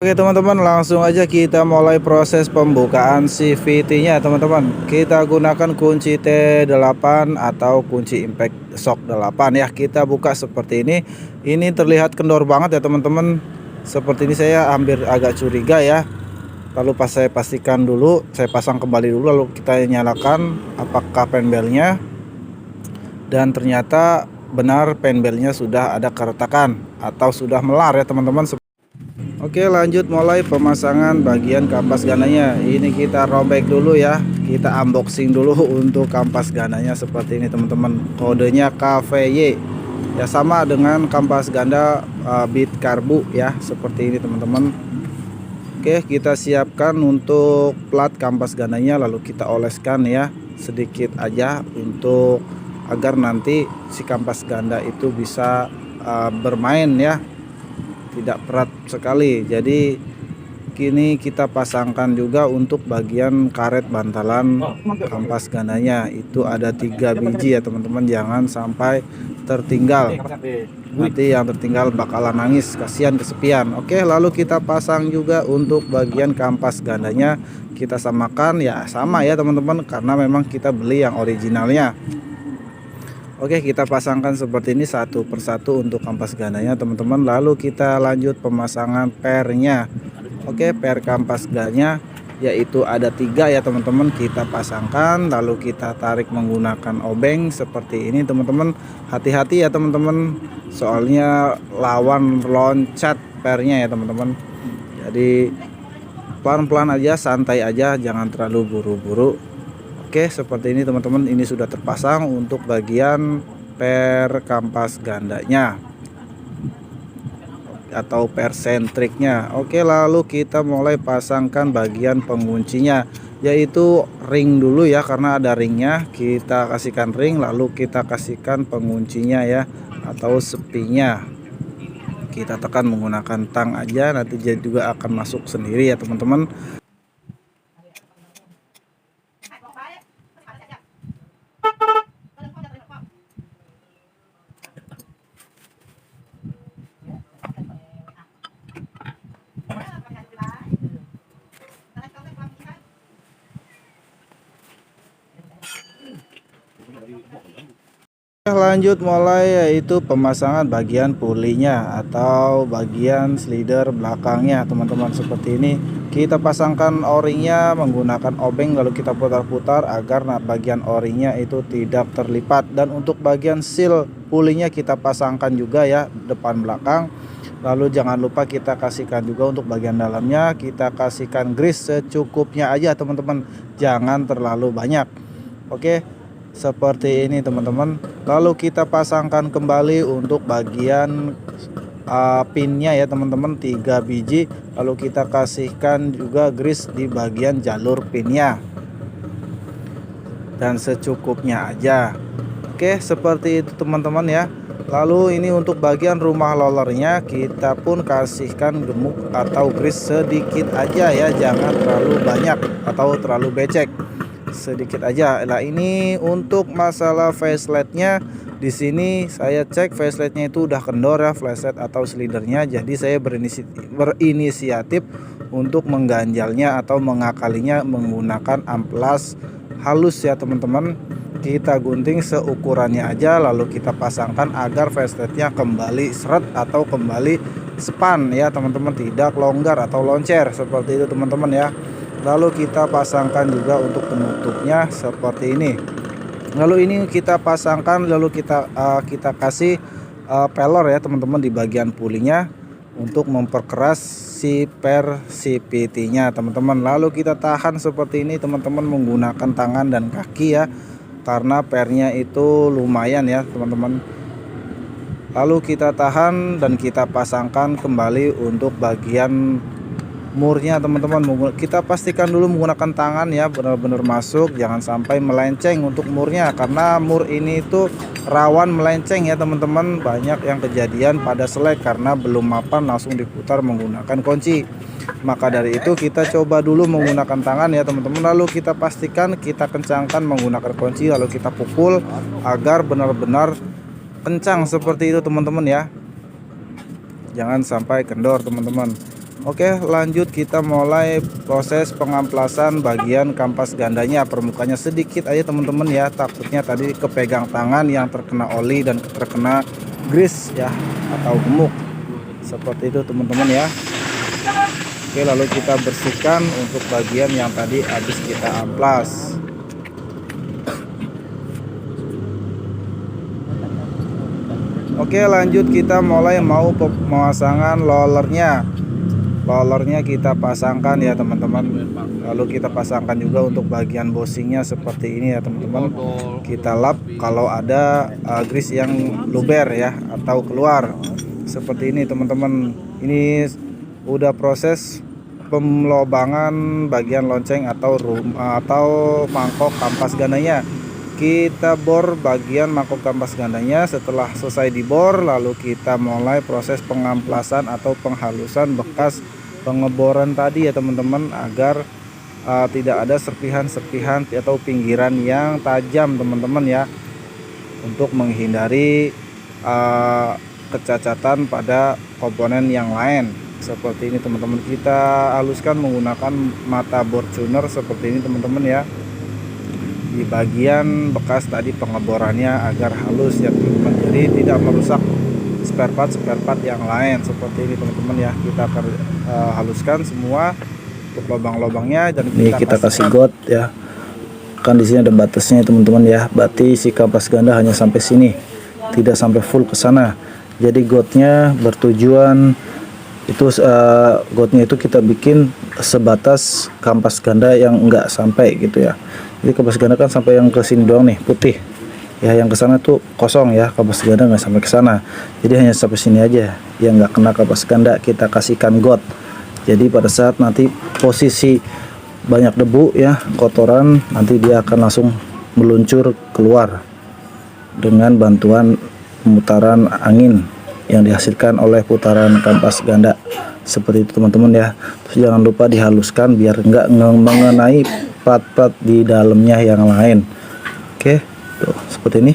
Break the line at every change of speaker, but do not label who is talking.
Oke teman-teman, langsung aja kita mulai proses pembukaan CVT-nya teman-teman. Kita gunakan kunci T8 atau kunci impact shock 8 ya. Kita buka seperti ini. Ini terlihat kendor banget ya teman-teman. Seperti ini saya hampir agak curiga ya. Lalu pas saya pastikan dulu, saya pasang kembali dulu, lalu kita nyalakan apakah penbelnya. Dan ternyata benar penbelnya sudah ada keretakan atau sudah melar ya teman-teman. Oke, lanjut mulai pemasangan bagian kampas gananya. Ini kita robek dulu ya. Kita unboxing dulu untuk kampas gananya seperti ini teman-teman. Kodenya KVY. Ya sama dengan kampas ganda bit karbu ya, seperti ini teman-teman. Oke, kita siapkan untuk plat kampas gandanya, lalu kita oleskan ya sedikit aja untuk agar nanti si kampas ganda itu bisa bermain ya, tidak berat sekali. Jadi kini kita pasangkan juga untuk bagian karet bantalan kampas gandanya, itu ada 3 biji ya teman-teman, jangan sampai tertinggal, nanti yang tertinggal bakalan nangis, kasihan kesepian. Oke, lalu kita pasang juga untuk bagian kampas gandanya, kita samakan ya, sama ya teman-teman, karena memang kita beli yang originalnya. Oke, kita pasangkan seperti ini satu persatu untuk kampas gandanya teman-teman. Lalu kita lanjut pemasangan pernya. Oke, per kampas gandanya yaitu ada 3 ya teman-teman, kita pasangkan, lalu kita tarik menggunakan obeng seperti ini teman-teman. Hati-hati ya teman-teman, soalnya lawan loncat pernya ya teman-teman. Jadi pelan-pelan aja, santai aja, jangan terlalu buru-buru. Oke, seperti ini teman-teman, ini sudah terpasang untuk bagian per kampas gandanya atau per sentriknya. Oke, lalu kita mulai pasangkan bagian penguncinya, yaitu ring dulu ya, karena ada ringnya. Kita kasihkan ring, lalu kita kasihkan penguncinya ya, atau sepinya. Kita tekan menggunakan tang aja, nanti juga akan masuk sendiri ya teman-teman. Lanjut mulai yaitu pemasangan bagian pulinya atau bagian slider belakangnya teman-teman. Seperti ini kita pasangkan o-ringnya menggunakan obeng, lalu kita putar-putar agar bagian o-ringnya itu tidak terlipat. Dan untuk bagian seal pulinya kita pasangkan juga ya, depan belakang. Lalu jangan lupa kita kasihkan juga untuk bagian dalamnya, kita kasihkan grease secukupnya aja teman-teman, jangan terlalu banyak. Oke, seperti ini teman-teman. Lalu kita pasangkan kembali untuk bagian pinnya ya teman-teman, 3 biji. Lalu kita kasihkan juga grease di bagian jalur pinnya dan secukupnya aja. Oke, seperti itu teman-teman ya. Lalu ini untuk bagian rumah rollernya, kita pun kasihkan gemuk atau grease sedikit aja ya, jangan terlalu banyak atau terlalu becek, sedikit aja. Nah, ini untuk masalah facelightnya, di sini saya cek facelightnya itu udah kendor ya, flashlight atau slidernya. Jadi saya berinisiatif untuk mengganjalnya atau mengakalinya menggunakan amplas halus ya teman-teman. Kita gunting seukurannya aja, lalu kita pasangkan agar facelightnya kembali seret atau kembali span ya teman-teman, tidak longgar atau loncer seperti itu teman-teman ya. Lalu kita pasangkan juga untuk penutupnya seperti ini. Lalu ini kita pasangkan, lalu kita kasih pelor ya teman-teman di bagian pulinya untuk memperkeras si per CVT nya teman-teman. Lalu kita tahan seperti ini teman-teman menggunakan tangan dan kaki ya, karena pernya itu lumayan ya teman-teman. Lalu kita tahan dan kita pasangkan kembali untuk bagian murnya teman-teman. Kita pastikan dulu menggunakan tangan ya, benar-benar masuk, jangan sampai melenceng untuk murnya, karena mur ini itu rawan melenceng ya teman-teman. Banyak yang kejadian pada selek karena belum mapan langsung diputar menggunakan kunci. Maka dari itu kita coba dulu menggunakan tangan ya teman-teman. Lalu kita pastikan kita kencangkan menggunakan kunci, lalu kita pukul agar benar-benar kencang seperti itu teman-teman ya, jangan sampai kendor teman-teman. Oke, lanjut kita mulai proses pengamplasan bagian kampas gandanya. Permukaannya sedikit aja teman-teman ya, takutnya tadi kepegang tangan yang terkena oli dan terkena grease ya atau gemuk. Seperti itu teman-teman ya. Oke, lalu kita bersihkan untuk bagian yang tadi habis kita amplas. Oke, lanjut kita mulai mau pemasangan rollernya kita pasangkan ya teman-teman. Lalu kita pasangkan juga untuk bagian bosingnya seperti ini ya teman-teman. Kita lap kalau ada grease yang luber ya atau keluar seperti ini teman-teman. Ini udah proses pemelobangan bagian lonceng atau mangkok kampas gandanya. Kita bor bagian mangkok kampas gandanya. Setelah selesai dibor, lalu kita mulai proses pengamplasan atau penghalusan bekas pengeboran tadi ya teman-teman, agar tidak ada serpihan-serpihan atau pinggiran yang tajam teman-teman ya, untuk menghindari kecacatan pada komponen yang lain. Seperti ini teman-teman, kita haluskan menggunakan mata bor tuner seperti ini teman-teman ya, di bagian bekas tadi pengeborannya agar halus ya teman-teman, jadi tidak merusak spare part yang lain. Seperti ini teman-teman ya, kita akan haluskan semua untuk lubang-lubangnya dan kita kasih got ya. Kan di sini ada batasnya teman-teman ya, berarti si kampas ganda hanya sampai sini, tidak sampai full ke sana. Jadi gotnya bertujuan itu gotnya itu kita bikin sebatas kampas ganda yang enggak sampai gitu ya. Jadi kampas ganda kan sampai yang ke sini doang nih putih ya, yang ke sana tuh kosong ya, kampas ganda nggak sampai ke sana. Jadi hanya sampai sini aja yang nggak kena kampas ganda, kita kasihkan got. Jadi pada saat nanti posisi banyak debu ya, kotoran, nanti dia akan langsung meluncur keluar dengan bantuan pemutaran angin yang dihasilkan oleh putaran kampas ganda. Seperti itu teman-teman ya. Terus jangan lupa dihaluskan biar enggak mengenai plat-plat di dalamnya yang lain. Oke, tuh seperti ini.